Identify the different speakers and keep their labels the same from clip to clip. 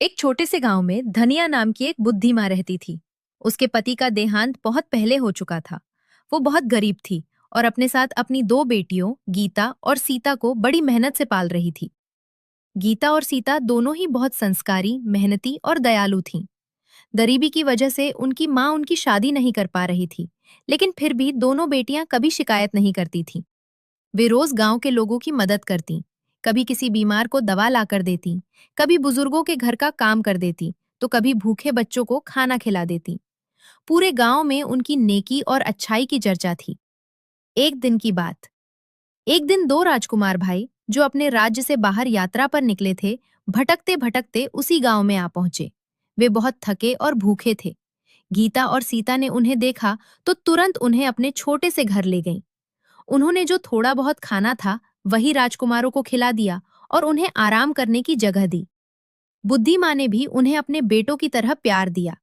Speaker 1: एक छोटे से गांव में धनिया नाम की एक बुद्धि माँ रहती थी। उसके पति का देहांत बहुत पहले हो चुका था। वो बहुत गरीब थी और अपने साथ अपनी दो बेटियों गीता और सीता को बड़ी मेहनत से पाल रही थी। गीता और सीता दोनों ही बहुत संस्कारी, मेहनती और दयालु थीं। गरीबी की वजह से उनकी माँ उनकी शादी नहीं कर पा रही थी, लेकिन फिर भी दोनों बेटियां कभी शिकायत नहीं करती थीं। वे रोज गांव के लोगों की मदद करती, कभी किसी बीमार को दवा लाकर देती, कभी बुजुर्गों के घर का काम कर देती, तो कभी भूखे बच्चों को खाना खिला देती। पूरे गांव में उनकी नेकी और अच्छाई की चर्चा थी। एक दिन की बात। एक दिन दो राजकुमार भाई जो अपने राज्य से बाहर यात्रा पर निकले थे, भटकते भटकते उसी गांव में आ पहुंचे। वे बहुत थके और भूखे थे। गीता और सीता ने उन्हें देखा तो तुरंत उन्हें अपने छोटे से घर ले गईं। उन्होंने जो थोड़ा बहुत खाना था वही राजकुमारों को खिला दिया और उन्हें आराम करने की जगह दी। बुद्धिमाँ ने भी उन्हें अपने बेटों की तरह प्यार दिया।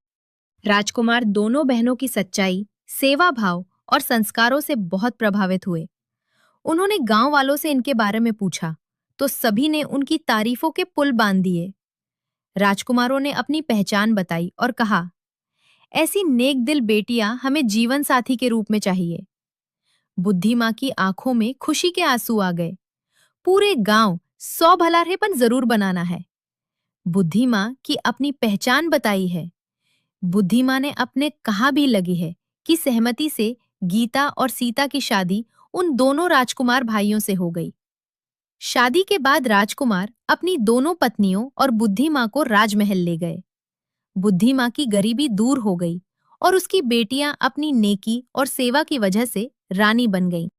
Speaker 1: राजकुमार दोनों बहनों की सच्चाई, सेवा भाव और संस्कारों से बहुत प्रभावित हुए। उन्होंने गांव वालों से इनके बारे में पूछा, तो सभी ने उनकी तारीफों के पुल बांध दिए। राजकुमारों ने अपनी पहचान बताई और कहा, ऐसी नेक दिल बेटियां हमें जीवन साथी के रूप में चाहिए। बुद्धिमाँ की आंखों में खुशी के आंसू आ गए। पूरे गांव 100 भलारेपन जरूर बनाना है। बुद्धिमाँ की अपनी पहचान बताई है। बुद्धिमाँ ने अपने कहा भी लगी है कि सहमति से गीता और सीता की शादी उन दोनों राजकुमार भाइयों से हो गई। शादी के बाद राजकुमार अपनी दोनों पत्नियों और बुद्धिमाँ को राजमहल ले गए। बुद्धिमाँ की गरीबी दूर हो गई और उसकी बेटियां अपनी नेकी और सेवा की वजह से रानी बन गईं।